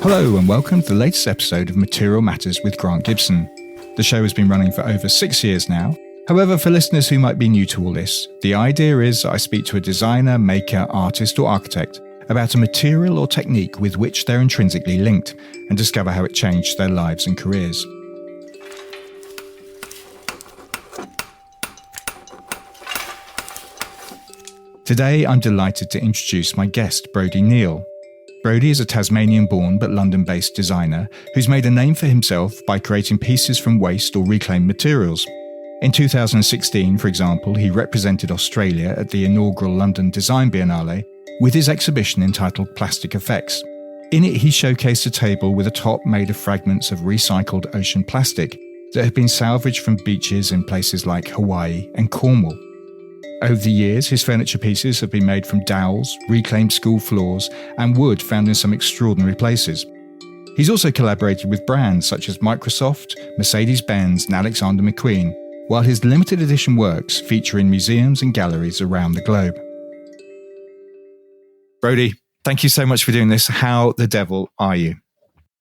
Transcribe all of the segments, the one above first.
Hello and welcome to the latest episode of Material Matters with Grant Gibson. The show has been running for over 6 years now. However, for listeners who might be new to all this, the idea is I speak to a designer, maker, artist or architect about a material or technique with which they're intrinsically linked and discover how it changed their lives and careers. Today, I'm delighted to introduce my guest, Brodie Neill. Brodie is a Tasmanian-born but London-based designer who's made a name for himself by creating pieces from waste or reclaimed materials. In 2016, for example, he represented Australia at the inaugural London Design Biennale with his exhibition entitled Plastic Effects. In it, he showcased a table with a top made of fragments of recycled ocean plastic that had been salvaged from beaches in places like Hawaii and Cornwall. Over the years, his furniture pieces have been made from dowels, reclaimed school floors, and wood found in some extraordinary places. He's also collaborated with brands such as Microsoft, Mercedes-Benz and Alexander McQueen, while his limited edition works feature in museums and galleries around the globe. Brodie, thank you so much for doing this. How the devil are you?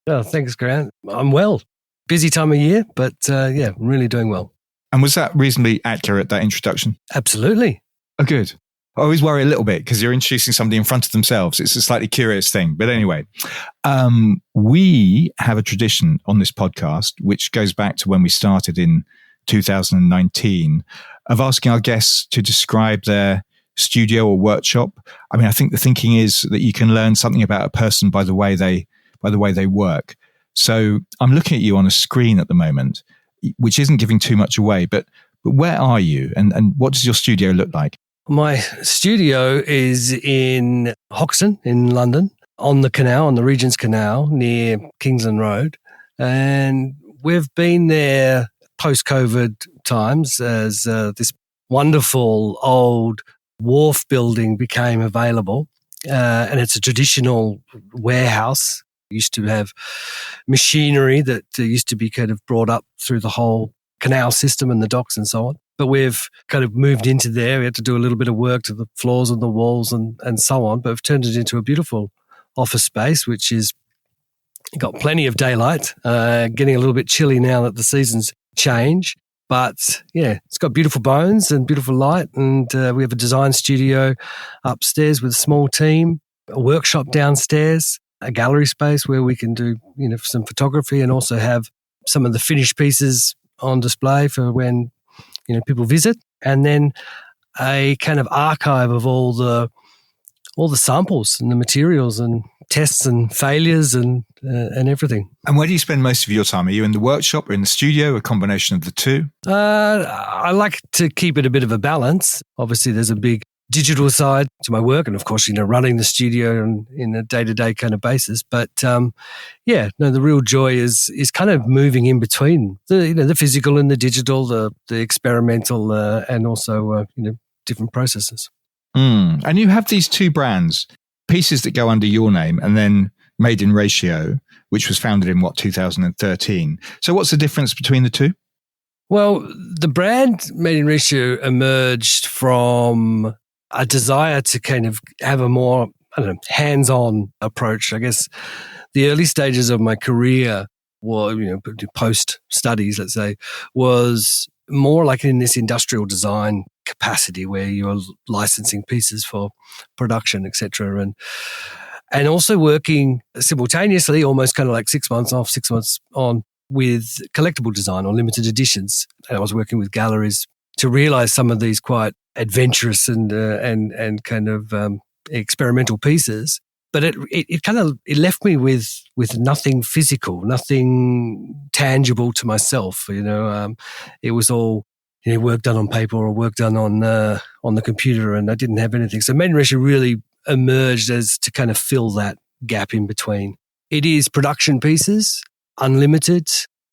Oh, thanks, Grant. I'm well. Busy time of year, but really doing well. And was that reasonably accurate, that introduction? Absolutely. Oh, good. I always worry a little bit because you're introducing somebody in front of themselves. It's a slightly curious thing. But anyway, we have a tradition on this podcast, which goes back to when we started in 2019, of asking our guests to describe their studio or workshop. I mean, I think the thinking is that you can learn something about a person by the way they work. So I'm looking at you on a screen at the moment, which isn't giving too much away, but where are you and what does your studio look like? My studio is in Hoxton in London, on the canal, on the Regent's Canal near Kingsland Road. And we've been there post-COVID times as this wonderful old wharf building became available. And it's a traditional warehouse. Used to have machinery that used to be kind of brought up through the whole canal system and the docks and so on. But we've kind of moved into there. We had to do a little bit of work to the floors and the walls and so on. But we've turned it into a beautiful office space, which is got plenty of daylight, getting a little bit chilly now that the seasons change. But yeah, it's got beautiful bones and beautiful light. And we have a design studio upstairs with a small team, a workshop downstairs, a gallery space where we can do, some photography and also have some of the finished pieces on display for when, people visit. And then a kind of archive of all the samples and the materials and tests and failures and everything. And where do you spend most of your time? Are you in the workshop or in the studio, a combination of the two? I like to keep it a bit of a balance. Obviously, there's a big digital side to my work and of course, running the studio in a day-to-day kind of basis. But the real joy is kind of moving in between the physical and the digital, the experimental and also, different processes. And you have these two brands, pieces that go under your name and then Made in Ratio, which was founded in 2013. So what's the difference between the two? Well, the brand Made in Ratio emerged from a desire to kind of have a more, hands-on approach. I guess the early stages of my career were, post-studies, let's say, was more like in this industrial design capacity where you're licensing pieces for production, etc. And also working simultaneously, almost kind of like 6 months off, 6 months on, with collectible design or limited editions. And I was working with galleries to realize some of these quite adventurous and kind of experimental pieces, but it left me with nothing physical, nothing tangible to myself. It was all work done on paper or work done on the computer, and I didn't have anything. So Made in Ratio really emerged as to kind of fill that gap in between. It is production pieces, unlimited,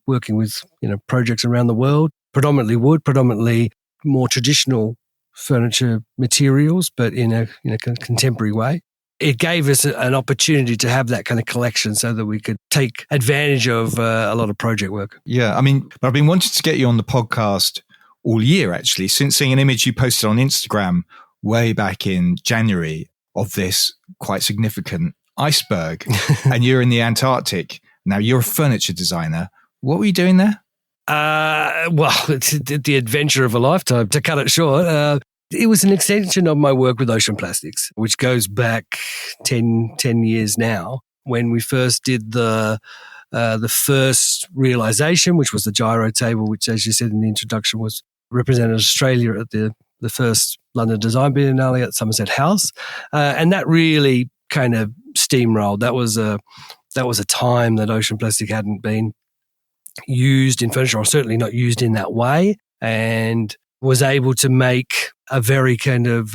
working with projects around the world, predominantly wood, predominantly more traditional furniture materials, but in a contemporary way. It gave us an opportunity to have that kind of collection so that we could take advantage of a lot of project work. Yeah, I mean, I've been wanting to get you on the podcast all year, actually, since seeing an image you posted on Instagram way back in January of this quite significant iceberg and you're in the Antarctic. Now, you're a furniture designer. What were you doing there? Well, it's the adventure of a lifetime, to cut it short. It was an extension of my work with ocean plastics, which goes back 10 years now, when we first did the first realization, which was the Gyro Table, which, as you said in the introduction, was represented Australia at the first London Design Biennale at Somerset House. And that really kind of steamrolled. That was a time that ocean plastic hadn't been used in furniture, or certainly not used in that way, and was able to make a very kind of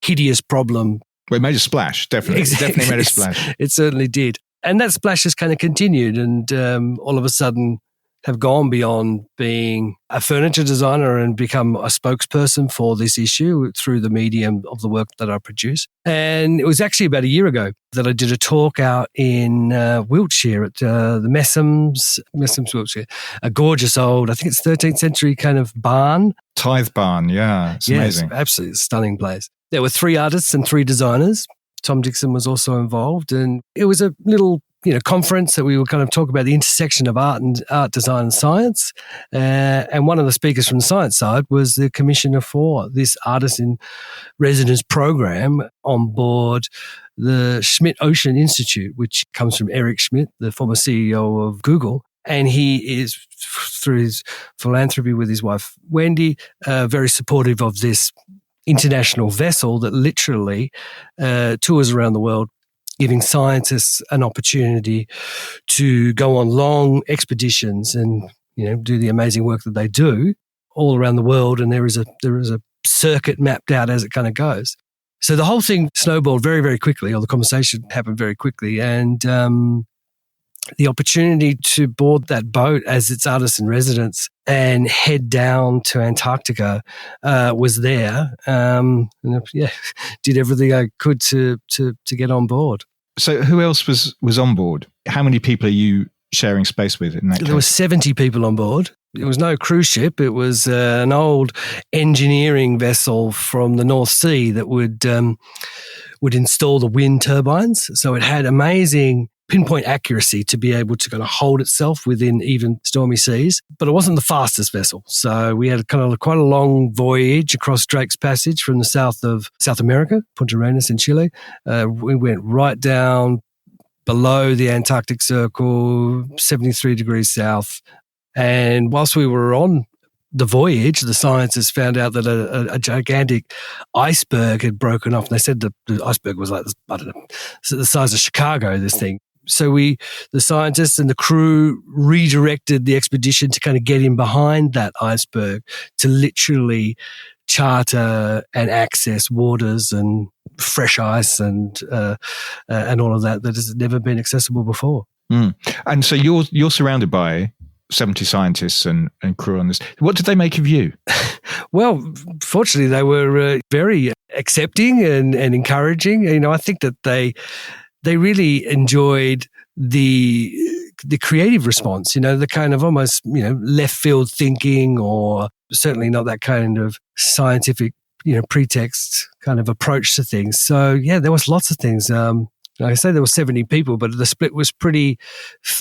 hideous problem. Well, it made a splash, definitely. Exactly. It definitely made a splash. It certainly did. And that splash has kind of continued, and all of a sudden have gone beyond being a furniture designer and become a spokesperson for this issue through the medium of the work that I produce. And it was actually about a year ago that I did a talk out in Wiltshire at the Messams, Wiltshire, a gorgeous old, I think it's 13th century kind of barn. Tithe barn, yeah. It's amazing. Absolutely stunning place. There were 3 artists and 3 designers. Tom Dixon was also involved, and it was a little conference that we would kind of talk about the intersection of art, design and science. And one of the speakers from the science side was the commissioner for this artist in residence program on board the Schmidt Ocean Institute, which comes from Eric Schmidt, the former CEO of Google. And he is, through his philanthropy with his wife, Wendy, very supportive of this international vessel that literally tours around the world, giving scientists an opportunity to go on long expeditions and do the amazing work that they do all around the world. And there is a circuit mapped out as it kind of goes. So the whole thing snowballed very, very quickly, or the conversation happened very quickly, and the opportunity to board that boat as its artist in residence and head down to Antarctica was there. Did everything I could to get on board. So who else was on board? How many people are you sharing space with in that case? There were 70 people on board. It was no cruise ship. It was an old engineering vessel from the North Sea that would install the wind turbines. So it had amazing pinpoint accuracy to be able to kind of hold itself within even stormy seas, but it wasn't the fastest vessel. So we had kind of quite a long voyage across Drake's Passage from the south of South America, Punta Arenas in Chile. We went right down below the Antarctic Circle, 73 degrees south. And whilst we were on the voyage, the scientists found out that a gigantic iceberg had broken off. And they said the iceberg was like, I don't know, the size of Chicago, this thing. So the scientists and the crew redirected the expedition to kind of get in behind that iceberg to literally charter and access waters and fresh ice and all of that has never been accessible before. Mm. And so you're surrounded by 70 scientists and crew on this. What did they make of you? Well, fortunately, they were very accepting and encouraging. I think that they really enjoyed the creative response, the kind of almost, left field thinking, or certainly not that kind of scientific, pretext kind of approach to things. So yeah, there was lots of things. Like I say, there were 70 people, but the split was pretty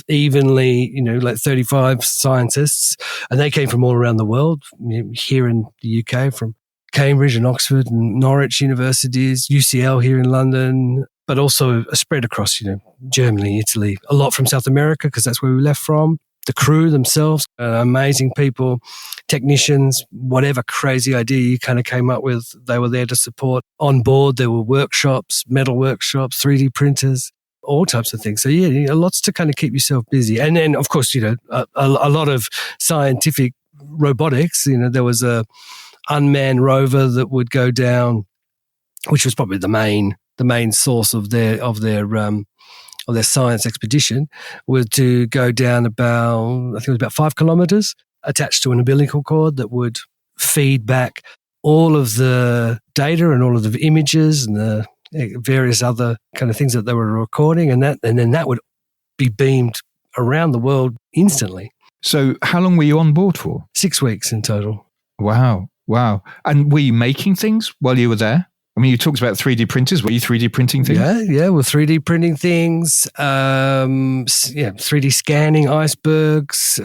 evenly, like 35 scientists, and they came from all around the world, here in the UK, from Cambridge and Oxford and Norwich universities, UCL here in London, but also a spread across, Germany, Italy, a lot from South America, because that's where we left from. The crew themselves, amazing people, technicians, whatever crazy idea you kind of came up with, they were there to support. On board, there were workshops, metal workshops, 3D printers, all types of things. So yeah, lots to kind of keep yourself busy. And then, of course, a lot of scientific robotics. There was a unmanned rover that would go down, which was probably the main source of their science expedition, was to go down about 5 kilometers, attached to an umbilical cord that would feed back all of the data and all of the images and the various other kind of things that they were recording, and then that would be beamed around the world instantly. So how long were you on board for? 6 weeks in total. Wow. And were you making things while you were there? I mean, you talked about 3D printers. Were you 3D printing things? Yeah, we're 3D printing things. 3D scanning icebergs,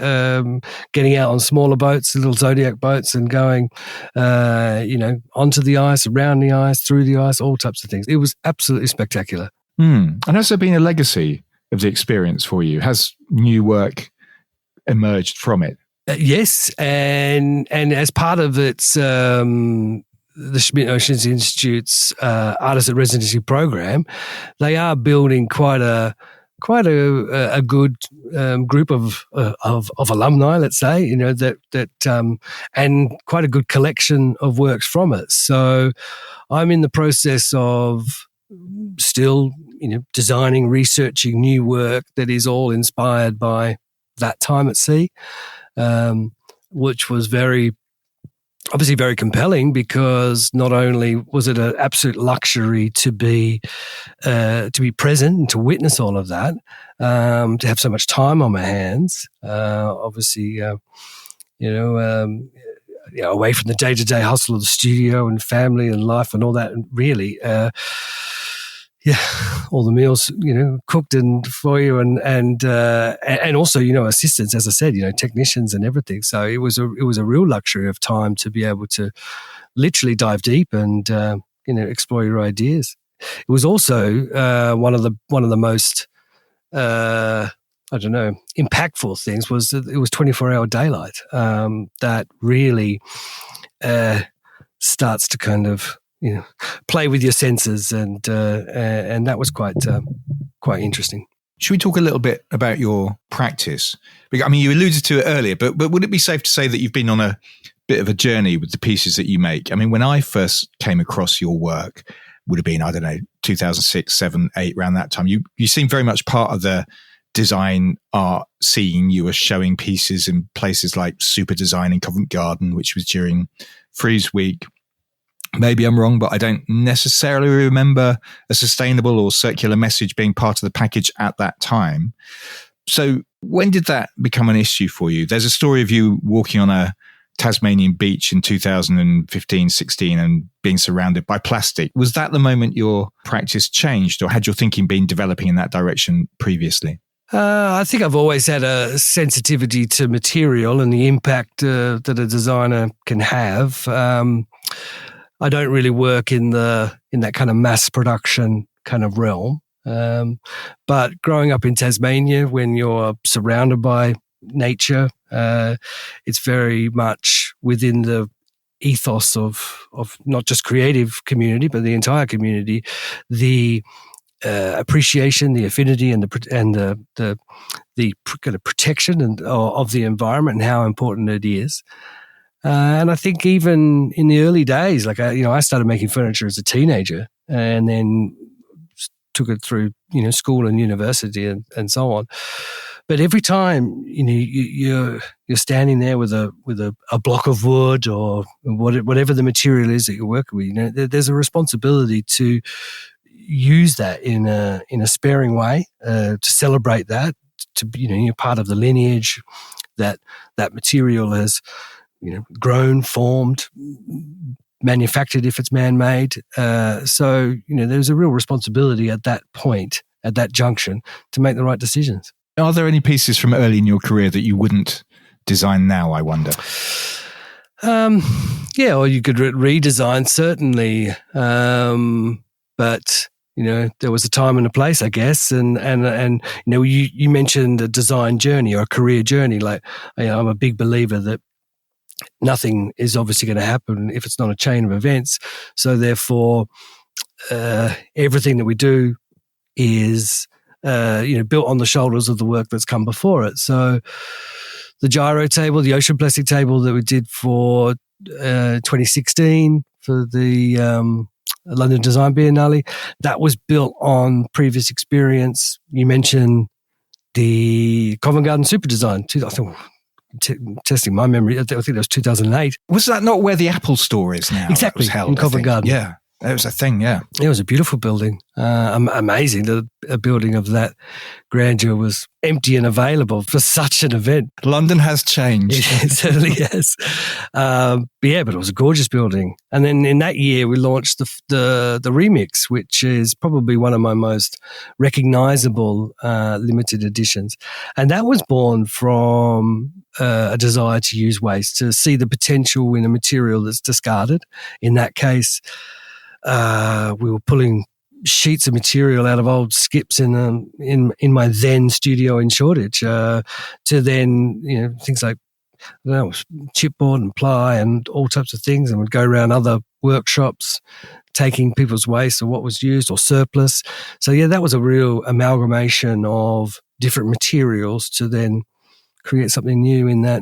getting out on smaller boats, little Zodiac boats, and going, onto the ice, around the ice, through the ice, all types of things. It was absolutely spectacular. And has there been a legacy of the experience for you? Has new work emerged from it? Yes, and as part of its the Schmidt Oceans Institute's Artist at Residency program, they are building quite a good group of alumni, let's say, and quite a good collection of works from it. So I'm in the process of still, designing, researching new work that is all inspired by that time at sea, which was obviously very compelling, because not only was it an absolute luxury to be present and to witness all of that, to have so much time on my hands, obviously, away from the day-to-day hustle of the studio and family and life and all that, and really, all the meals, cooked and for you, and also, assistants, as I said, technicians and everything. So it was a real luxury of time to be able to literally dive deep and explore your ideas. It was also one of the most impactful things was that it was 24-hour daylight. That really starts to kind of play with your senses, and that was quite interesting. Should we talk a little bit about your practice? I mean, you alluded to it earlier, but would it be safe to say that you've been on a bit of a journey with the pieces that you make? I mean, when I first came across your work, would have been, 2006, 7, 8, around that time. You seemed very much part of the design art scene. You were showing pieces in places like Super Design in Covent Garden, which was during Frieze Week. Maybe I'm wrong, but I don't necessarily remember a sustainable or circular message being part of the package at that time. So when did that become an issue for you? There's a story of you walking on a Tasmanian beach in 2015-16 and being surrounded by plastic. Was that the moment your practice changed, or had your thinking been developing in that direction previously? I think I've always had a sensitivity to material and the impact that a designer can have. I don't really work in that kind of mass production kind of realm. But growing up in Tasmania, when you're surrounded by nature, it's very much within the ethos of not just creative community, but the entire community, the appreciation, the affinity, and the kind of protection of the environment and how important it is. And I think even in the early days, I started making furniture as a teenager, and then took it through school and university and so on. But every time you're standing there with a block of wood or whatever the material is that you're working with, there's a responsibility to use that in a sparing way, to celebrate that, to you're part of the lineage that material has grown, formed, manufactured if it's man-made. So there's a real responsibility at that point, at that junction, to make the right decisions. Are there any pieces from early in your career that you wouldn't design now, I wonder? Or you could redesign, certainly. But there was a time and a place, I guess, and you mentioned a design journey or a career journey. I'm a big believer that nothing is obviously going to happen if it's not a chain of events. So therefore, everything that we do is built on the shoulders of the work that's come before it. So the Gyro Table, the ocean plastic table that we did for 2016 for the London Design Biennale, that was built on previous experience. You mentioned the Covent Garden Super Design. I think, testing my memory, I think that was 2008. Was that not where the Apple store is now? Exactly, in Covent Garden. Yeah. It was a thing, yeah. It was a beautiful building. Amazing that a building of that grandeur was empty and available for such an event. London has changed. It certainly has. But it was a gorgeous building. And then in that year, we launched the Remix, which is probably one of my most recognizable limited editions. And that was born from a desire to use waste, to see the potential in a material that's discarded. In that case, we were pulling sheets of material out of old skips in my then studio in Shoreditch, to then things like chipboard and ply and all types of things, and would go around other workshops taking people's waste or what was used or surplus. So that was a real amalgamation of different materials to then create something new in that,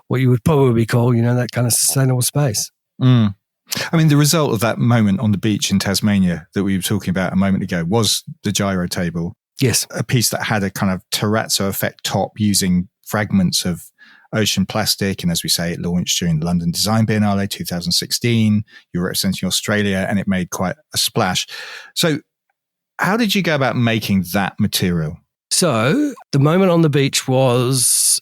what you would probably call that kind of sustainable space. I mean, the result of that moment on the beach in Tasmania that we were talking about a moment ago was the Gyro Table. Yes. A piece that had a kind of terrazzo effect top using fragments of ocean plastic. And as we say, it launched during the London Design Biennale 2016. You were representing Australia and it made quite a splash. So how did you go about making that material? So the moment on the beach was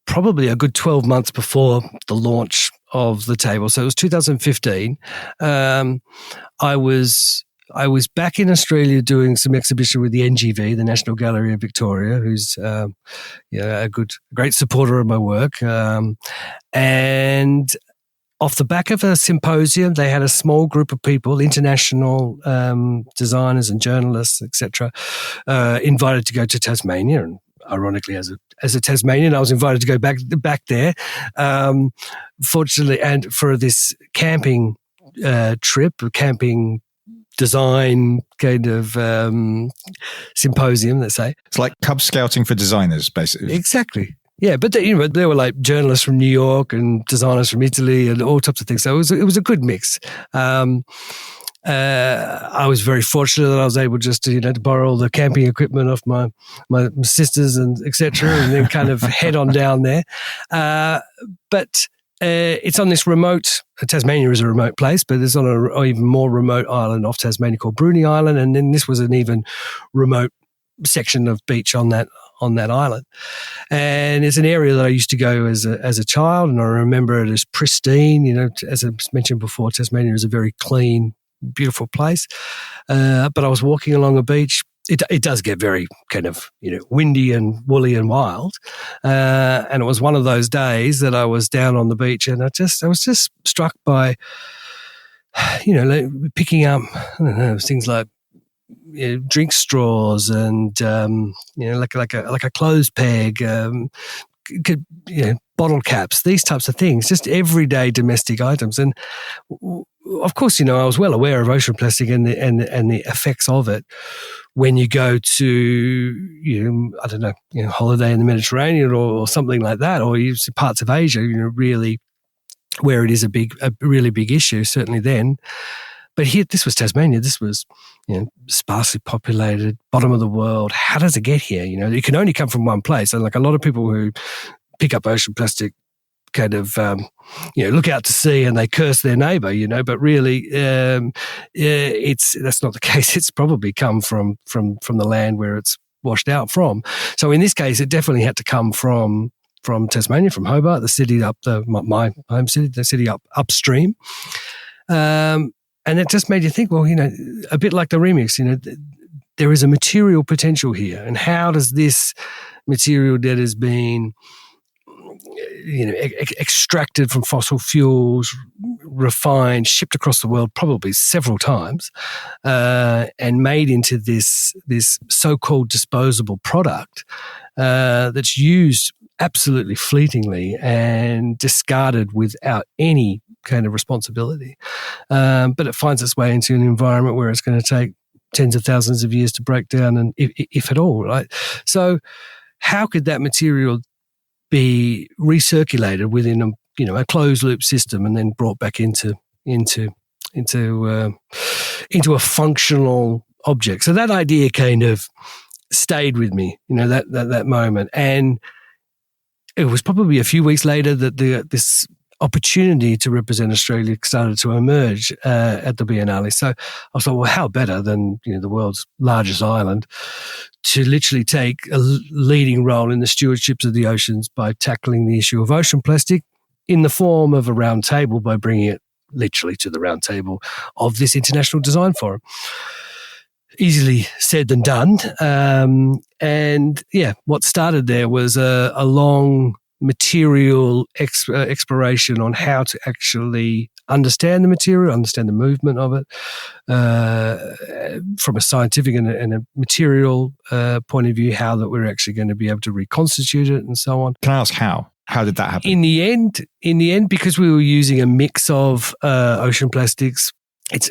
probably a good 12 months before the launch of the table. So it was 2015. I was back in Australia doing some exhibition with the NGV, the National Gallery of Victoria, who's a great supporter of my work. And off the back of a symposium, they had a small group of people, international designers and journalists, etc., invited to go to Tasmania. And ironically, as a Tasmanian, I was invited to go back there. Fortunately, and for this camping trip, camping design kind of symposium, let's say. It's like Cub Scouting for designers, basically. Exactly. Yeah, but there were like journalists from New York and designers from Italy and all types of things. So it was a good mix. I was very fortunate that I was able just to borrow all the camping equipment off my sisters and etc. and then kind of head on down there. But it's on this remote. Tasmania is a remote place, but it's on an even more remote island off Tasmania called Brodie Island, and then this was an even remote section of beach on that island. And it's an area that I used to go as a child, and I remember it as pristine. As I mentioned before, Tasmania is a very clean, beautiful place. But I was walking along a beach. It does get very kind of, windy and woolly and wild. And it was one of those days that I was down on the beach, and I was just struck by, like picking up, I don't know, things like drink straws and like a clothes peg, bottle caps, these types of things, just everyday domestic items. And of course, I was well aware of ocean plastic and the effects of it when you go to I don't know, holiday in the Mediterranean or something like that, or parts of Asia, really where it is a really big issue, certainly then. But here, this was Tasmania. This was, sparsely populated, bottom of the world. How does it get here? It can only come from one place. And like a lot of people who pick up ocean plastic kind of, look out to sea and they curse their neighbour, but really, that's not the case. It's probably come from the land where it's washed out from. So in this case, it definitely had to come from Tasmania, from Hobart, the city up my home city, the city upstream. And it just made you think, well, a bit like the Remix, there is a material potential here. And how does this material that has been, extracted from fossil fuels, refined, shipped across the world probably several times, and made into this so-called disposable product that's used absolutely fleetingly and discarded without any kind of responsibility. But it finds its way into an environment where it's going to take tens of thousands of years to break down, and if at all, right? So how could that material be recirculated within a closed loop system and then brought back into a functional object? So that idea kind of stayed with me, that moment. And it was probably a few weeks later that this opportunity to represent Australia started to emerge at the Biennale. So I thought, well, how better than the world's largest island to literally take a leading role in the stewardships of the oceans by tackling the issue of ocean plastic in the form of a round table, by bringing it literally to the round table of this International Design Forum. Easily said than done. What started there was a long material exploration on how to actually understand the material, understand the movement of it from a scientific and a material point of view, how that we're actually going to be able to reconstitute it and so on. Can I ask how? How did that happen? In the end, because we were using a mix of ocean plastics, it's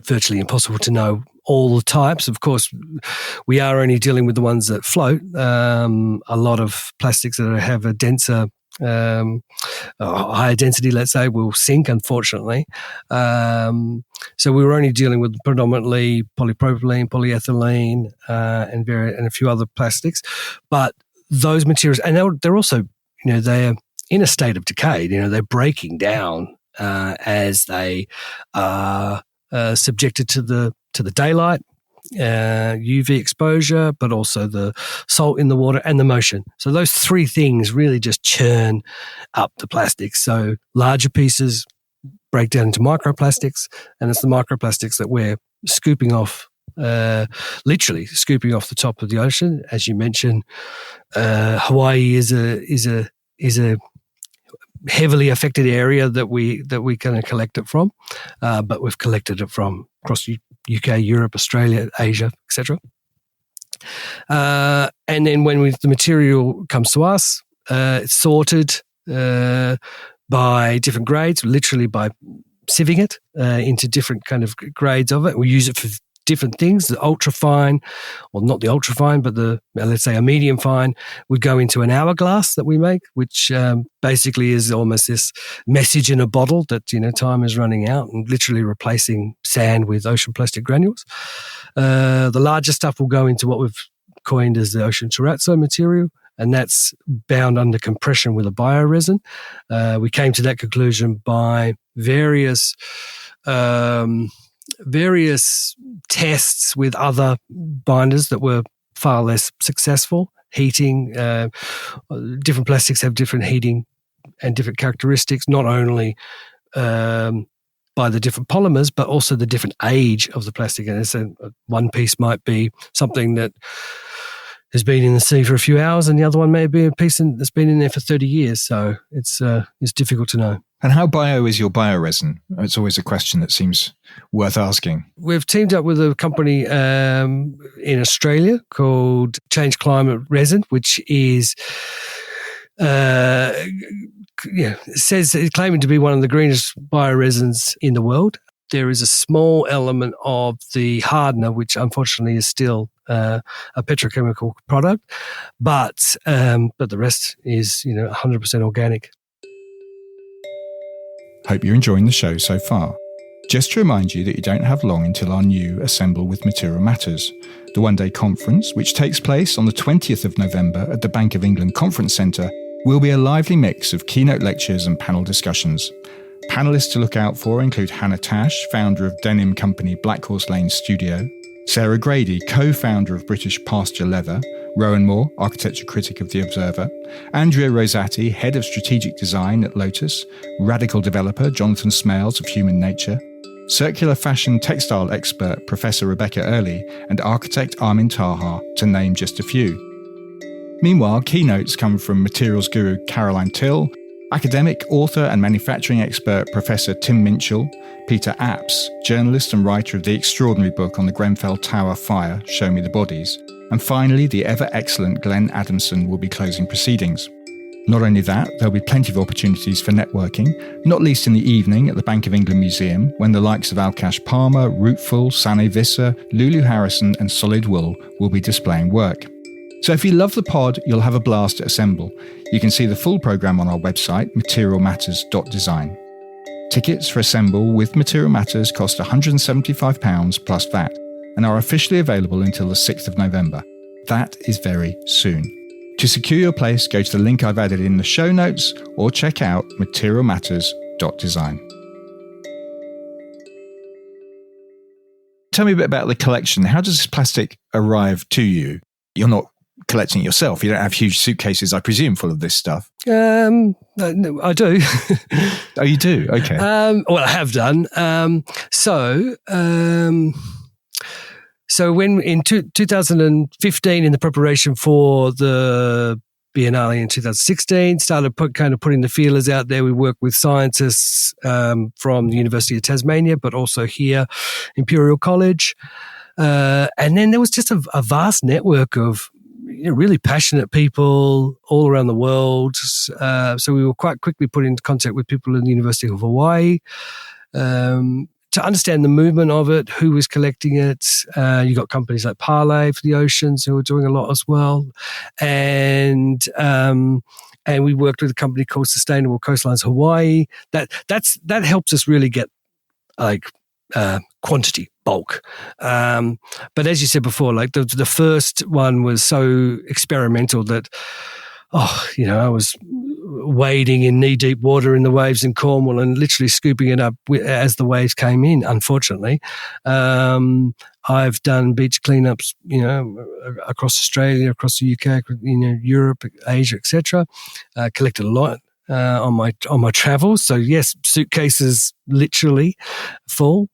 virtually impossible to know all the types. Of course, we are only dealing with the ones that float. A lot of plastics that have a denser, higher density, let's say, will sink, unfortunately. So we were only dealing with predominantly polypropylene, polyethylene, and a few other plastics. But those materials, and they're also, they're in a state of decay. They're breaking down as they are subjected to the daylight, UV exposure, but also the salt in the water and the motion. So those three things really just churn up the plastics. So larger pieces break down into microplastics, and it's the microplastics that we're scooping off, literally scooping off the top of the ocean. As you mentioned, Hawaii is a heavily affected area that we kind of collect it from, but we've collected it from across UK, Europe, Australia, Asia, etc. And then when the material comes to us, it's sorted by different grades, literally by sieving it into different kind of grades of it. We use it for different things. The ultra fine, well, not the ultra fine, but let's say a medium fine, would go into an hourglass that we make, which basically is almost this message in a bottle that time is running out, and literally replacing sand with ocean plastic granules. The larger stuff will go into what we've coined as the ocean terrazzo material, and that's bound under compression with a bioresin. We came to that conclusion by various tests with other binders that were far less successful. Heating, different plastics have different heating and different characteristics, not only by the different polymers, but also the different age of the plastic. And so one piece might be something that has been in the sea for a few hours, and the other one may be a piece that's been in there for 30 years. So it's difficult to know. And how bio is your bioresin? It's always a question that seems worth asking. We've teamed up with a company in Australia called Change Climate Resin, which is claiming to be one of the greenest bioresins in the world. There is a small element of the hardener, which unfortunately is still a petrochemical product, but the rest is 100% organic. Hope you're enjoying the show so far. Just to remind you that you don't have long until our new Assemble with Material Matters, the one-day conference, which takes place on the 20th of November at the Bank of England Conference Centre, will be a lively mix of keynote lectures and panel discussions. Panellists to look out for include Hannah Tash, founder of denim company Black Horse Lane Studio, Sarah Grady, co-founder of British Pasture Leather, Rowan Moore, architecture critic of The Observer, Andrea Rosati, head of strategic design at Lotus, radical developer Jonathan Smales of Human Nature, circular fashion textile expert Professor Rebecca Early, and architect Armin Taha, to name just a few. Meanwhile, keynotes come from materials guru Caroline Till, academic, author and manufacturing expert Professor Tim Minchell, Peter Apps, journalist and writer of the extraordinary book on the Grenfell Tower fire, Show Me the Bodies, and finally the ever-excellent Glenn Adamson will be closing proceedings. Not only that, there'll be plenty of opportunities for networking, not least in the evening at the Bank of England Museum, when the likes of Alkash Palmer, Rootful, Sane Visser, Lulu Harrison and Solid Wool will be displaying work. So if you love the pod, you'll have a blast at Assemble. You can see the full programme on our website, materialmatters.design. Tickets for Assemble with Material Matters cost £175 plus VAT and are officially available until the 6th of November. That is very soon. To secure your place, go to the link I've added in the show notes or check out materialmatters.design. Tell me a bit about the collection. How does this plastic arrive to you? You're not collecting it yourself. You don't have huge suitcases, I presume, full of this stuff. No, I do. Oh, you do? Okay. Well, I have done. So when in 2015, in the preparation for the Biennale in 2016, started putting the feelers out there. We worked with scientists from the University of Tasmania, but also here, Imperial College. And then there was just a vast network of really passionate people all around the world. So we were quite quickly put into contact with people in the University of Hawaii to understand the movement of it, who was collecting it. You got companies like Parlay for the oceans who are doing a lot as well. And we worked with a company called Sustainable Coastlines Hawaii. That helps us really get quantity, bulk. But as you said before, like the first one was so experimental that, I was wading in knee-deep water in the waves in Cornwall and literally scooping it up as the waves came in, unfortunately. I've done beach cleanups, across Australia, across the UK, Europe, Asia, etc. Collected a lot on my travels. So yes, suitcases literally full.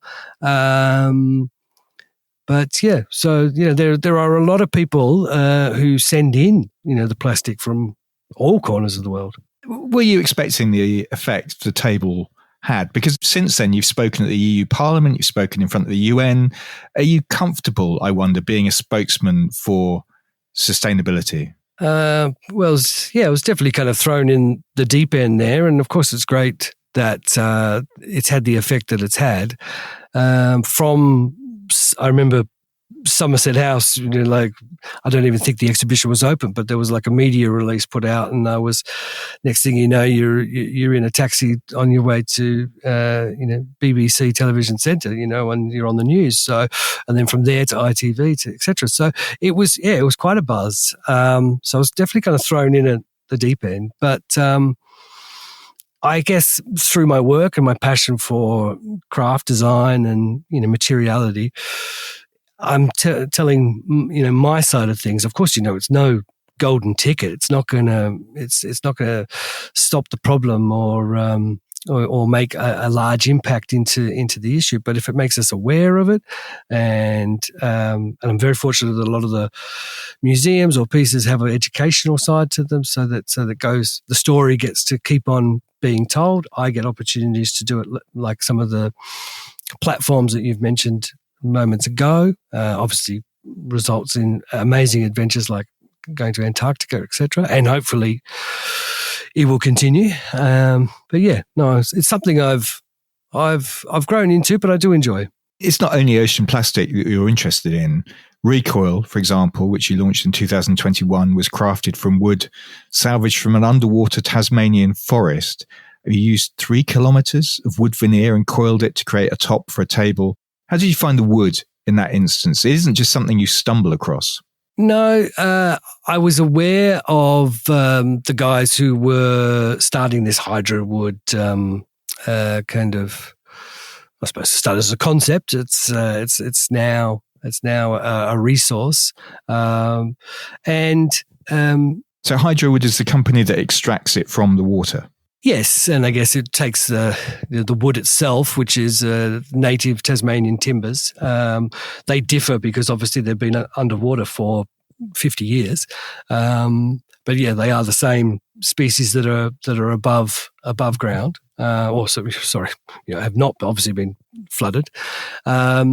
But yeah, so there are a lot of people who send in the plastic from all corners of the world. Were you expecting the effect the table had? Because since then you've spoken at the EU Parliament, you've spoken in front of the UN. Are you comfortable, I wonder, being a spokesman for sustainability? Well, it was definitely kind of thrown in the deep end there. And of course, it's great that it's had the effect that it's had. I remember Somerset House, I don't even think the exhibition was open, but there was like a media release put out, and next thing you know, you're in a taxi on your way to BBC Television Centre, and you're on the news. So, and then from there to ITV to etc. So it was quite a buzz. So I was definitely kind of thrown in at the deep end, but I guess through my work and my passion for craft design and materiality, I'm telling my side of things. Of course, it's no golden ticket. It's not gonna stop the problem or make a large impact into the issue. But if it makes us aware of it, and I'm very fortunate that a lot of the museums or pieces have an educational side to them, so that the story gets to keep on being told. I get opportunities to do it, like some of the platforms that you've mentioned moments ago. Obviously, results in amazing adventures like going to Antarctica, etc. And hopefully, it will continue. But yeah, no, it's something I've grown into, but I do enjoy. It's not only ocean plastic that you're interested in. Recoil, for example, which you launched in 2021, was crafted from wood salvaged from an underwater Tasmanian forest. You used 3 kilometers of wood veneer and coiled it to create a top for a table. How did you find the wood in that instance? It isn't just something you stumble across. No, I was aware of the guys who were starting this hydro wood kind of, I suppose, started as a concept. It's now a resource, so hydro wood is the company that extracts it from the water. Yes, and I guess it takes the wood itself, which is native Tasmanian timbers. They differ because obviously they've been underwater for 50 years. But yeah, they are the same species that are above ground, have not obviously been flooded. I'd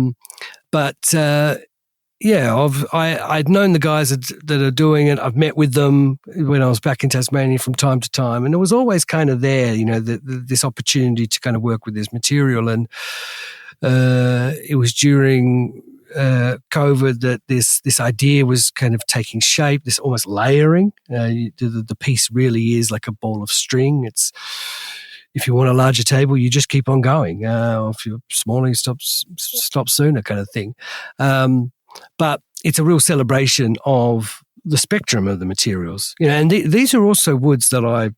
known the guys that are doing it. I've met with them when I was back in Tasmania from time to time, and it was always kind of there, this opportunity to kind of work with this material. And it was during COVID that this idea was kind of taking shape, this almost layering. The piece really is like a ball of string. It's, if you want a larger table, you just keep on going. If you're smaller, you stop sooner, kind of thing. But it's a real celebration of the spectrum of the materials. And these are also woods that are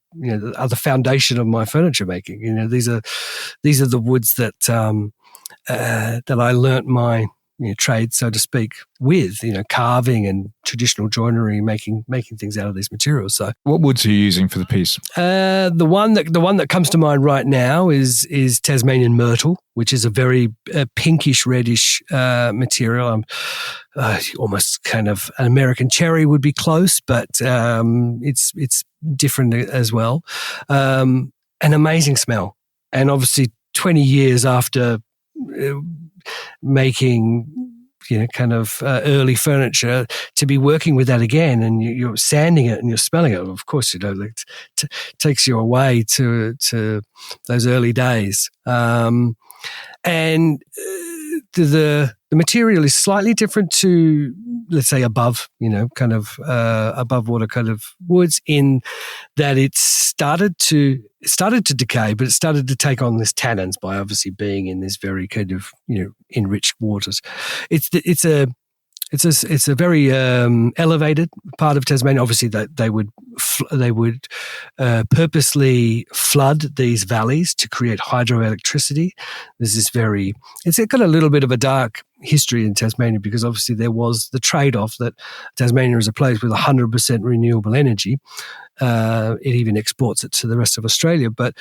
the foundation of my furniture making. These are the woods that that I learnt my trade, so to speak, with carving and traditional joinery, making things out of these materials. So, what woods are you using for the piece? The one that comes to mind right now is Tasmanian myrtle, which is a very pinkish reddish material. Almost kind of an American cherry would be close, but it's different as well. An amazing smell, and obviously 20 years after making early furniture, to be working with that again, and you're sanding it and you're smelling it, of course takes you away to those early days. And the material is slightly different to, let's say, above water kind of woods, in that it started to decay, but it started to take on this tannins by obviously being in this very kind of enriched waters. It's a very elevated part of Tasmania. Obviously, that they would purposely flood these valleys to create hydroelectricity. It's got a little bit of a dark history in Tasmania, because obviously there was the trade-off that Tasmania is a place with 100% renewable energy. It even exports it to the rest of Australia, but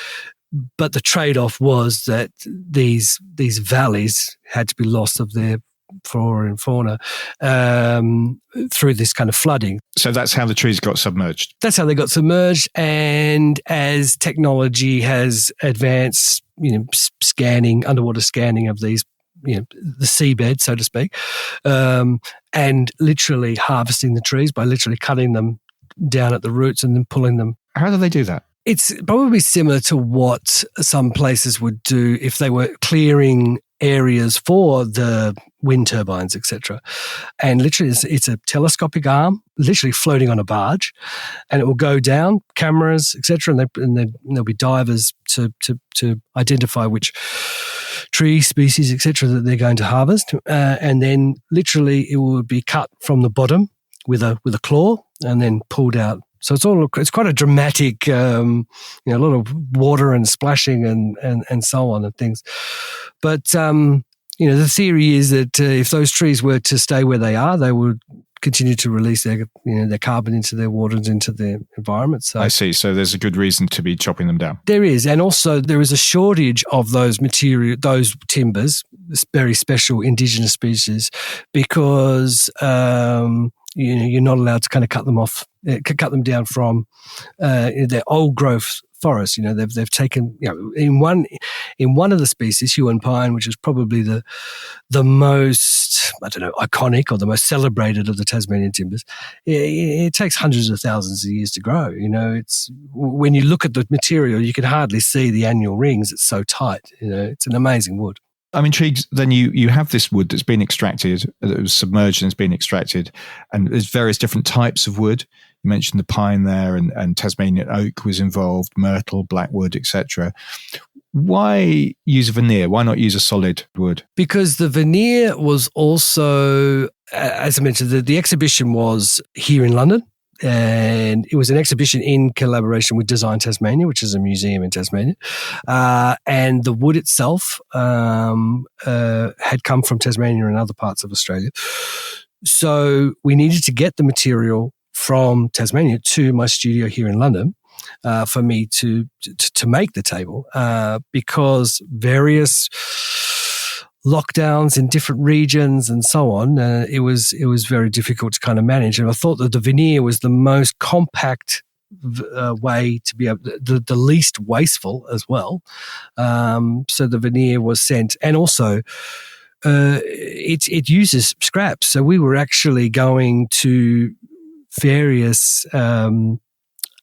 the trade-off was that these valleys had to be lost of their flora and fauna through this kind of flooding. So that's how the trees got submerged. That's how they got submerged. And as technology has advanced, underwater scanning of these, the seabed, so to speak, and literally harvesting the trees by literally cutting them down at the roots and then pulling them. How do they do that? It's probably similar to what some places would do if they were clearing areas for the wind turbines, etc. And literally, it's a telescopic arm, literally floating on a barge, and it will go down, cameras, etc. And there'll be divers to identify which tree species, etc., that they're going to harvest, and then literally it will be cut from the bottom with a claw and then pulled out. So it's quite a dramatic, a lot of water and splashing and so on and things. But, the theory is that if those trees were to stay where they are, they would continue to release their carbon into their waters, into the environment. So I see. So there's a good reason to be chopping them down. There is. And also there is a shortage of those timbers, very special indigenous species, because you're not allowed to kind of cut them down from their old growth forests. They've taken, in one of the species, Huon pine, which is probably the most, iconic or the most celebrated of the Tasmanian timbers. It takes hundreds of thousands of years to grow. It's, when you look at the material, you can hardly see the annual rings. It's so tight. It's an amazing wood. I'm intrigued. Then you have this wood that's been extracted, that was submerged and has been extracted, and there's various different types of wood. You mentioned the pine there, and Tasmanian oak was involved, myrtle, blackwood, etc. Why use a veneer? Why not use a solid wood? Because the veneer was also, as I mentioned, the exhibition was here in London. And it was an exhibition in collaboration with Design Tasmania, which is a museum in Tasmania. And the wood itself had come from Tasmania and other parts of Australia. So we needed to get the material from Tasmania to my studio here in London for me to make the table, because various lockdowns in different regions and so on, it was very difficult to kind of manage. And I thought that the veneer was the most compact way to be able, the least wasteful as well. So the veneer was sent, and also it uses scraps. So we were actually going to various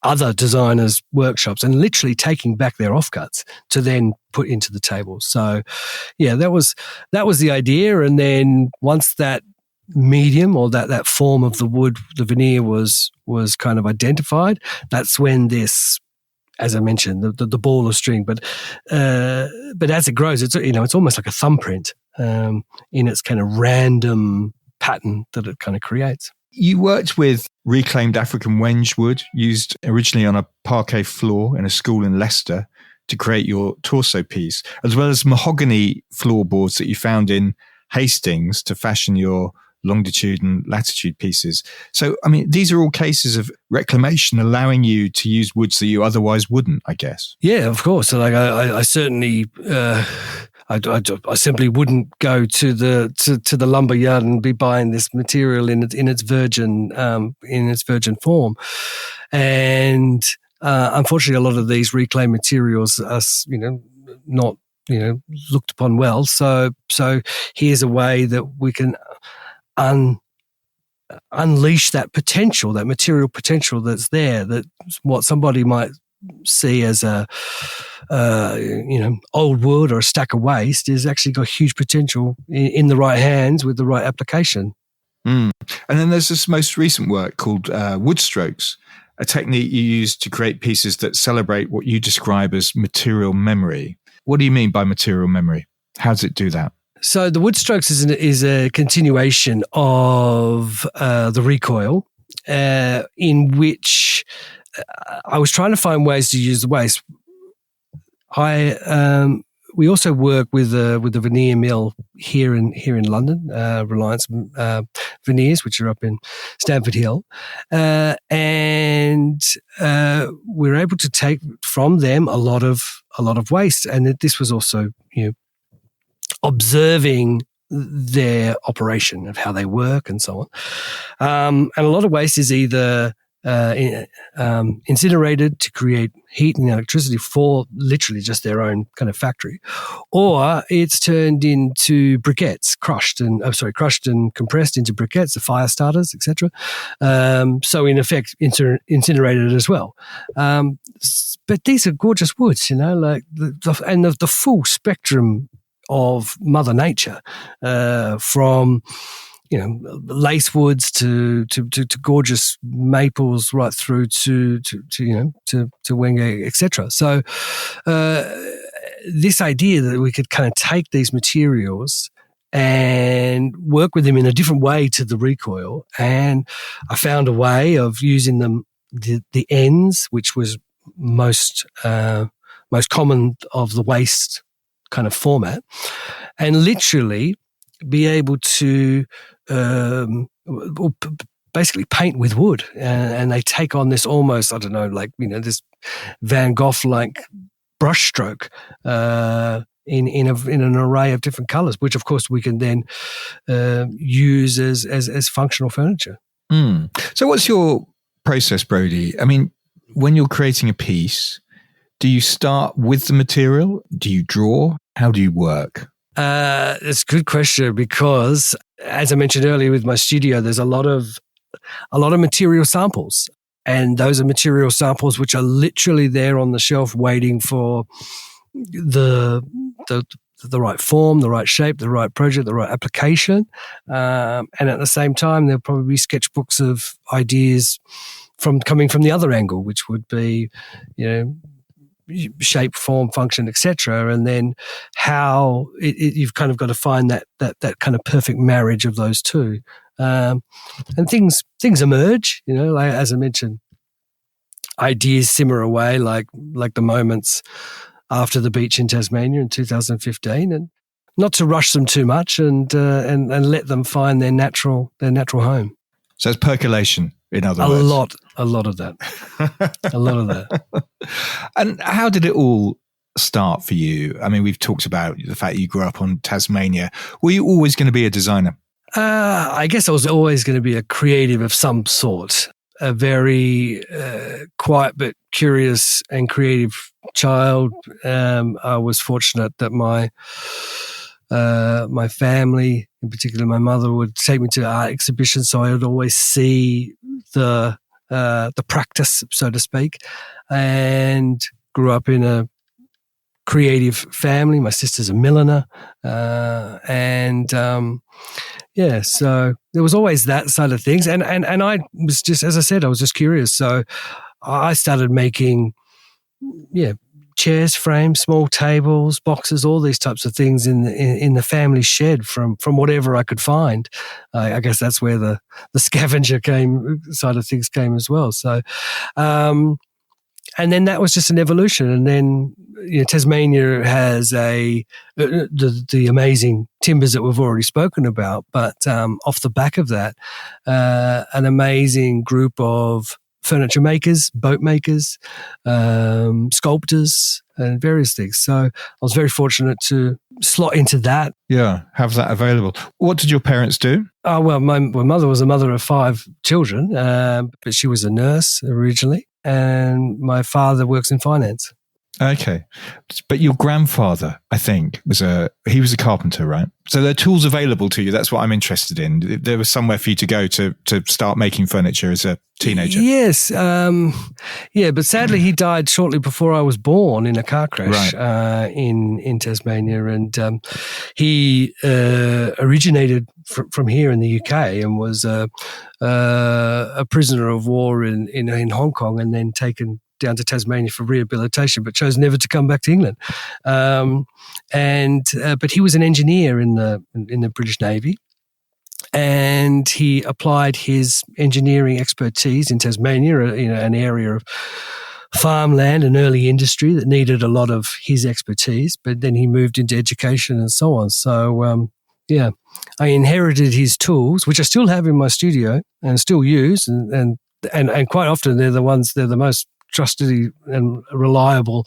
other designers' workshops and literally taking back their offcuts to then put into the table. So, yeah, that was the idea. And then once that medium or that form of the wood, the veneer was kind of identified, that's when this, as I mentioned, the ball of string. But as it grows, it's almost like a thumbprint in its kind of random pattern that it kind of creates. You worked with reclaimed African wenge wood used originally on a parquet floor in a school in Leicester to create your torso piece, as well as mahogany floorboards that you found in Hastings to fashion your longitude and latitude pieces. So, I mean, these are all cases of reclamation allowing you to use woods that you otherwise wouldn't, I guess. Yeah, of course. So, like, I certainly, I simply wouldn't go to the lumber yard and be buying this material in its virgin form, and unfortunately, a lot of these reclaimed materials are, not looked upon well. So here's a way that we can unleash that potential, that material potential that's there, that what somebody might see as a old wood or a stack of waste is actually got huge potential in the right hands with the right application. And then there's this most recent work called wood strokes, a technique you use to create pieces that celebrate what you describe as material memory. What do you mean by material memory? How does it do that? So the wood strokes is a continuation of the recoil, in which I was trying to find ways to use the waste. We also work with the veneer mill here in London, Reliance Veneers, which are up in Stamford Hill, and we're able to take from them a lot of waste, and this was also observing their operation of how they work and so on, and a lot of waste is either incinerated to create heat and electricity for literally just their own kind of factory, or it's turned into briquettes, crushed and compressed into briquettes, the fire starters, etc. So in effect, incinerated as well. But these are gorgeous woods, like the full spectrum of Mother Nature, from lace woods to gorgeous maples, right through to wenge, etc. So this idea that we could kind of take these materials and work with them in a different way to the recoil, and I found a way of using them the ends, which was most common of the waste kind of format, and literally be able to basically paint with wood, and they take on this almost, I don't know, like this Van Gogh-like brushstroke in an array of different colours, which of course we can then use as functional furniture. So, what's your process, Brodie? I mean, when you're creating a piece, do you start with the material? Do you draw? How do you work? It's a good question, because as I mentioned earlier with my studio, there's a lot of material samples, and those are material samples which are literally there on the shelf waiting for the right form, the right shape, the right project, the right application. And at the same time, there'll probably be sketchbooks of ideas coming from the other angle, which would be, shape, form, function, etc., and then how you've kind of got to find that kind of perfect marriage of those two, and things emerge. Like, as I mentioned, ideas simmer away, like the moments after the beach in Tasmania in 2015, and not to rush them too much, and let them find their natural home. So it's percolation, in other words. A lot of that. A lot of that. And how did it all start for you? I mean, we've talked about the fact you grew up on Tasmania. Were you always going to be a designer? I guess I was always going to be a creative of some sort. A very quiet but curious and creative child. I was fortunate that my family, in particular my mother, would take me to art exhibitions, so I would always see the practice, so to speak, and grew up in a creative family. My sister's a milliner, so there was always that side of things, and I was just, as I said, I was just curious, so I started making chairs, frames, small tables, boxes, all these types of things in the family shed from whatever I could find. I guess that's where the scavenger side of things came as well. So, and then that was just an evolution. And then Tasmania has the amazing timbers that we've already spoken about, but off the back of that, an amazing group of furniture makers, boat makers, sculptors, and various things. So I was very fortunate to slot into that. Yeah, have that available. What did your parents do? Oh, well, my mother was a mother of 5 children, but she was a nurse originally, and my father works in finance. Okay. But your grandfather, I think, was a carpenter, right? So there are tools available to you. That's what I'm interested in. There was somewhere for you to go to start making furniture as a teenager. Yes. But sadly he died shortly before I was born in a car crash, right. In Tasmania. And he originated from here in the UK and was a prisoner of war in Hong Kong, and then taken down to Tasmania for rehabilitation, but chose never to come back to England. But he was an engineer in the British Navy, and he applied his engineering expertise in Tasmania, an area of farmland and early industry that needed a lot of his expertise. But then he moved into education and so on. So I inherited his tools, which I still have in my studio and still use, and quite often they're the most trusted and reliable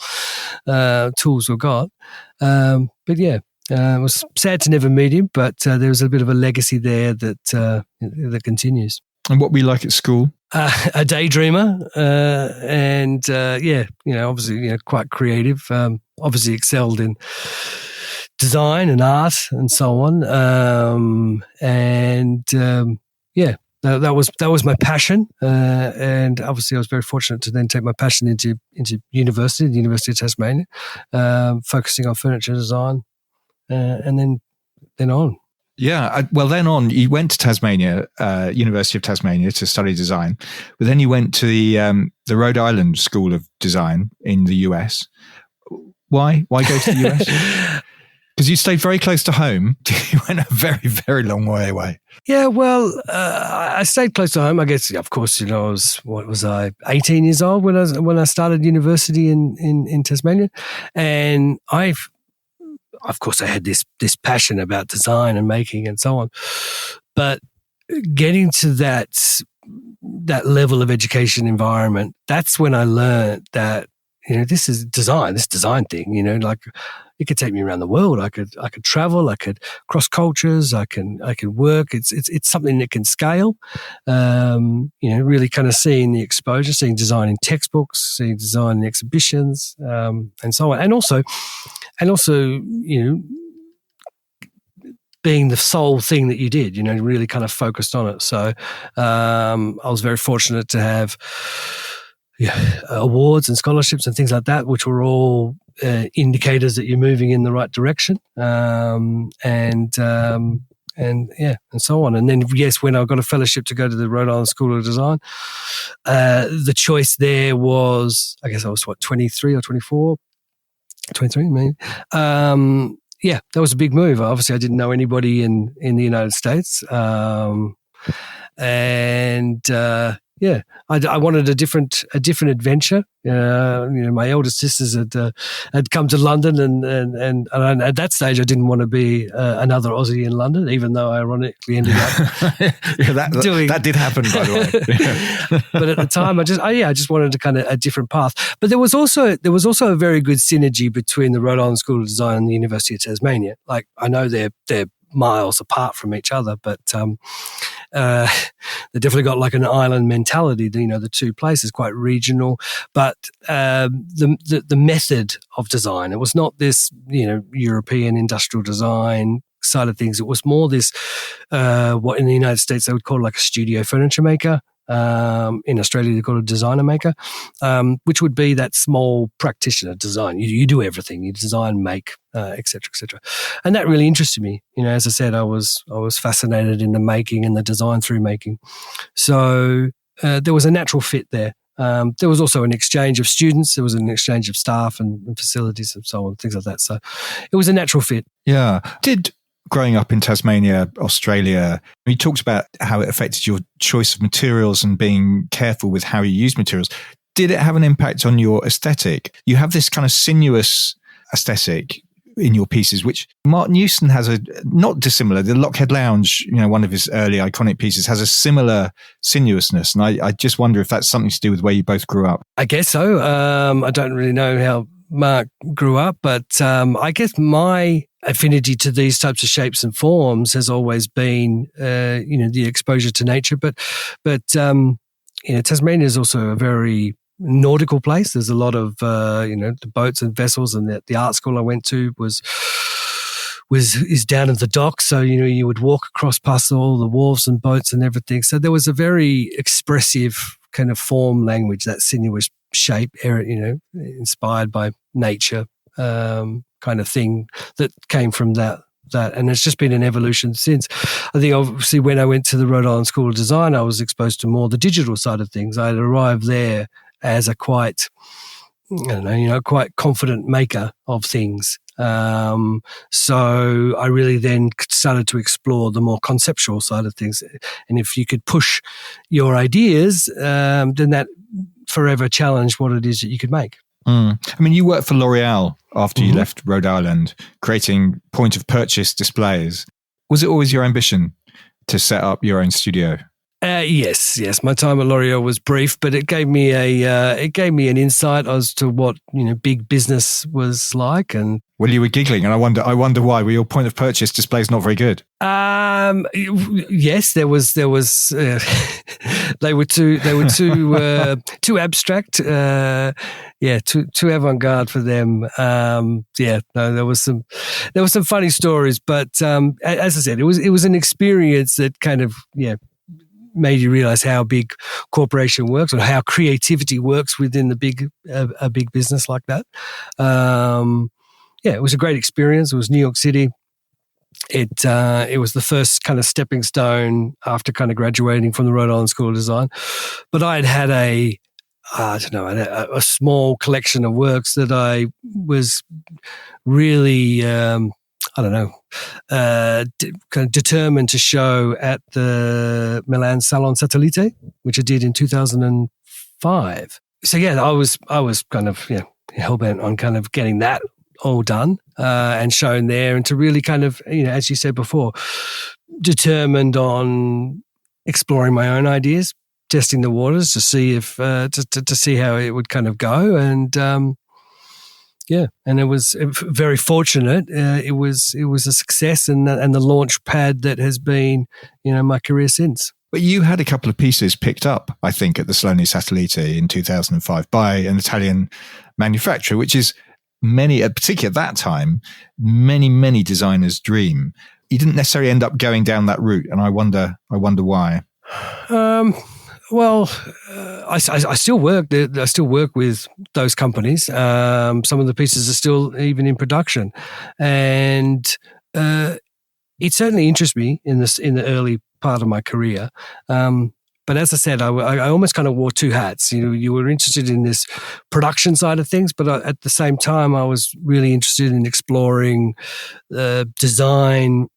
tools we've got. It was sad to never meet him, but there was a bit of a legacy there that continues. And what were you like at school? A daydreamer, obviously, quite creative. Obviously excelled in design and art and so on. That was my passion, and obviously I was very fortunate to then take my passion into university, the University of Tasmania, focusing on furniture design, and then on. Yeah, then on, you went to Tasmania, University of Tasmania, to study design, but then you went to the Rhode Island School of Design in the US. Why go to the US? Because you stayed very close to home. You went a very, very long way away. Yeah, well, I stayed close to home. I guess, of course, I was 18 years old when I started university in Tasmania, and of course, I had this passion about design and making and so on. But getting to that level of education environment, that's when I learned that this is design, this design thing. Like, it could take me around the world. I could travel. I could cross cultures. I can work. It's something that can scale. Really kind of seeing the exposure, seeing design in textbooks, seeing design in exhibitions, and so on. And also, being the sole thing that you did, really kind of focused on it. So I was very fortunate to have awards and scholarships and things like that, which were all indicators that you're moving in the right direction, and so on. And then, yes, when I got a fellowship to go to the Rhode Island School of Design, the choice there was, I guess I was 23 or 24, 23 maybe. That was a big move. Obviously, I didn't know anybody in the United States, I wanted a different adventure. My elder sisters had come to London, and at that stage I didn't want to be another Aussie in London, even though I ironically ended up that did happen, by the way. But at the time, I just wanted to kind of a different path. But there was also a very good synergy between the Rhode Island School of Design and the University of Tasmania. Like, I know they're miles apart from each other, but they definitely got like an island mentality. The two places, quite regional, but the method of design, it was not this European industrial design side of things. It was more this what in the United States they would call like a studio furniture maker. In Australia, they call it a designer maker, which would be that small practitioner design. You do everything. You design, make, et cetera, and that really interested me. As I said, I was fascinated in the making and the design through making. So there was a natural fit there. There was also an exchange of students. There was an exchange of staff and facilities and so on, things like that. So it was a natural fit. Yeah. Did growing up in Tasmania, Australia, you talked about how it affected your choice of materials and being careful with how you use materials. Did it have an impact on your aesthetic? You have this kind of sinuous aesthetic in your pieces, which Martin Houston has a not dissimilar. The Lockhead Lounge, one of his early iconic pieces, has a similar sinuousness. And I just wonder if that's something to do with where you both grew up. I guess so. I don't really know how Mark grew up, but I guess my affinity to these types of shapes and forms has always been, the exposure to nature. But Tasmania is also a very nautical place. There's a lot of the boats and vessels, and the art school I went to is down at the dock. So you would walk across past all the wharves and boats and everything. So there was a very expressive kind of form language, that sinuous shape, inspired by nature kind of thing that came from that. And it's just been an evolution since. I think obviously when I went to the Rhode Island School of Design, I was exposed to more the digital side of things. I had arrived there as a quite confident maker of things. So I really then started to explore the more conceptual side of things. And if you could push your ideas, then that forever challenged what it is that you could make. I mean, you worked for L'Oreal after you left Rhode Island, creating point of purchase displays. Was it always your ambition to set up your own studio? Yes. My time at L'Oreal was brief, but it gave me an insight as to what big business was like. And well, you were giggling, and I wonder why. Were your point of purchase displays not very good? Yes, there was. They were too abstract. Too avant-garde for them. There was some funny stories, but as I said, it was an experience that kind of made you realize how big corporation works, or how creativity works within a big business like that. It was a great experience. It was New York City. It was the first kind of stepping stone after kind of graduating from the Rhode Island School of Design. But I had a small collection of works that I was really kind of determined to show at the Milan Salon Satellite, which I did in 2005. So I was kind of hellbent on kind of getting that all done and shown there, and to really kind of as you said before, determined on exploring my own ideas, testing the waters to see if to see how it would kind of go, and and it was very fortunate. It was a success, and the launch pad that has been my career since. But you had a couple of pieces picked up, I think, at the Salone Satellite in 2005 by an Italian manufacturer, which is particularly at that time, many designers' dream. You didn't necessarily end up going down that route, and I wonder why. I still work. I still work with those companies. Some of the pieces are still even in production, and it certainly interests me in the early part of my career. But as I said, I almost kind of wore two hats. You were interested in this production side of things, but at the same time, I was really interested in exploring design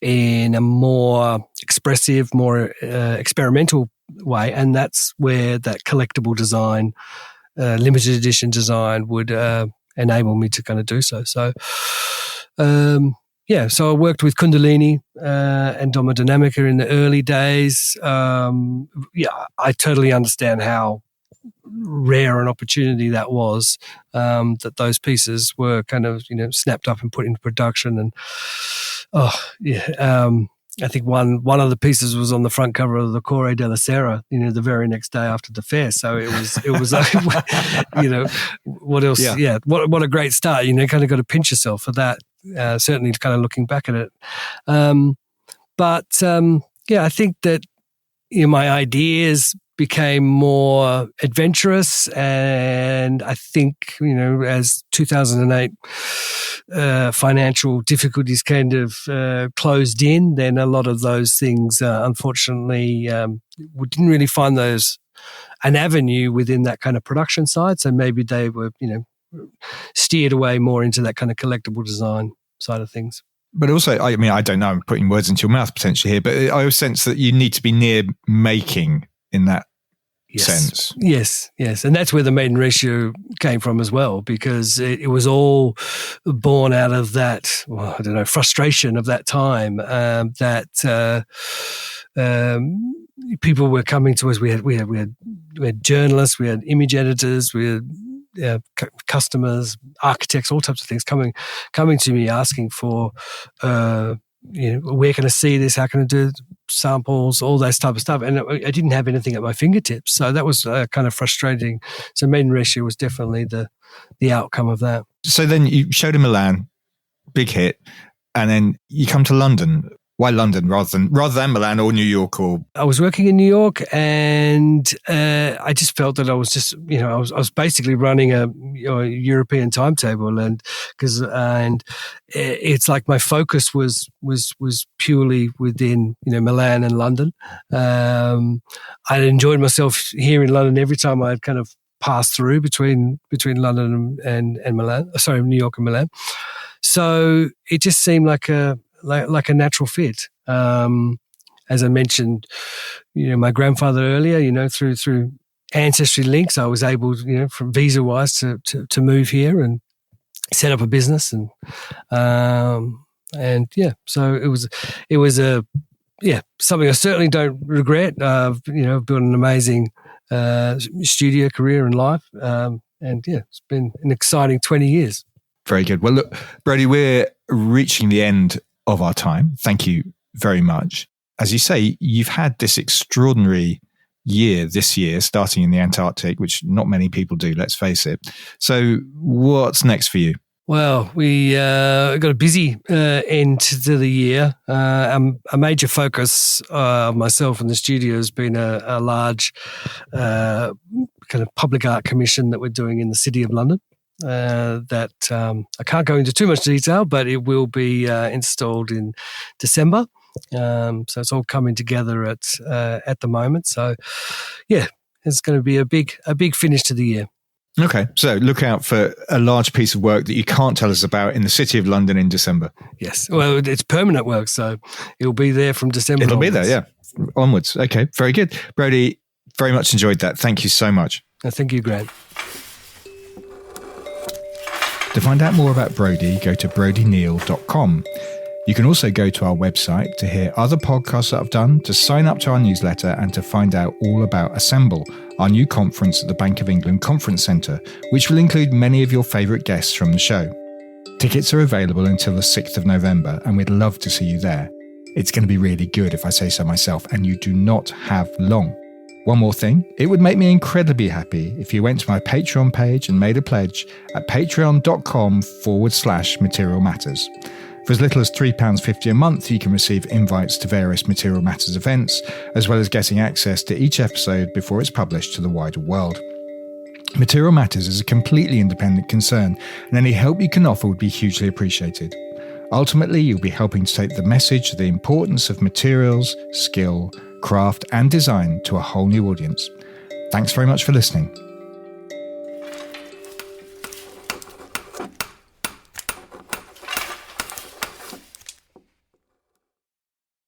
in a more expressive, more experimental way, and that's where that collectible design, limited edition design, would enable me to kind of do so. So, so I worked with Kundalini and Domodynamica in the early days. I totally understand how rare an opportunity that was, that those pieces were kind of snapped up and put into production. And I think one of the pieces was on the front cover of the Corriere della Sera, the very next day after the fair. So it was what else? Yeah. What a great start. Kind of got to pinch yourself for that. Certainly, kind of looking back at it. I think that my ideas became more adventurous, and I think, as 2008 financial difficulties kind of closed in, then a lot of those things, unfortunately, we didn't really find those an avenue within that kind of production side. So maybe they were, steered away more into that kind of collectible design side of things. But also, I don't know, I'm putting words into your mouth potentially here, but I always sense that you need to be near making in that sense. Yes. And that's where the maiden ratio came from as well, because it was all born out of that, frustration of that time, that people were coming to us. We had journalists, we had image editors, we had customers, architects, all types of things coming to me asking for, where can I see this? How can I do samples? All that type of stuff. And I didn't have anything at my fingertips. So that was kind of frustrating. So maiden ratio was definitely the outcome of that. So then you showed in Milan, big hit, and then you come to London. Why London rather than Milan or New York? Or I was working in New York, and I just felt that I was just, I was basically running a European timetable, and it's like my focus was purely within Milan and London. I enjoyed myself here in London every time I'd kind of passed through between London and Milan. Sorry, New York and Milan. So it just seemed like a natural fit. As I mentioned, my grandfather earlier, through ancestry links, I was able, from visa wise to move here and set up a business. So it was something I certainly don't regret. I've built an amazing studio career and life. It's been an exciting 20 years. Very good. Well, look, Brodie, we're reaching the end of our time. Thank you very much. As you say, you've had this extraordinary year this year, starting in the Antarctic, which not many people do, let's face it. So what's next for you? Well, we got a busy end to the year. A major focus of myself and the studio has been a large kind of public art commission that we're doing in the City of London. That I can't go into too much detail, but it will be installed in December. So it's all coming together at the moment. So, it's going to be a big finish to the year. Okay, so look out for a large piece of work that you can't tell us about in the City of London in December. Yes, well, it's permanent work, so it'll be there from December. It'll onwards. Be there, yeah, onwards. Okay, very good, Brodie. Very much enjoyed that. Thank you so much. Thank you, Grant. To find out more about Brodie, go to brodieneill.com. You can also go to our website to hear other podcasts that I've done, to sign up to our newsletter, and to find out all about Assemble, our new conference at the Bank of England Conference Centre, which will include many of your favourite guests from the show. Tickets are available until the 6th of November, and we'd love to see you there. It's going to be really good, if I say so myself, and you do not have long. One more thing, it would make me incredibly happy if you went to my Patreon page and made a pledge at patreon.com/Material Matters. For as little as £3.50 a month, you can receive invites to various Material Matters events, as well as getting access to each episode before it's published to the wider world. Material Matters is a completely independent concern, and any help you can offer would be hugely appreciated. Ultimately, you'll be helping to take the message of the importance of materials, skill, craft and design to a whole new audience. Thanks very much for listening.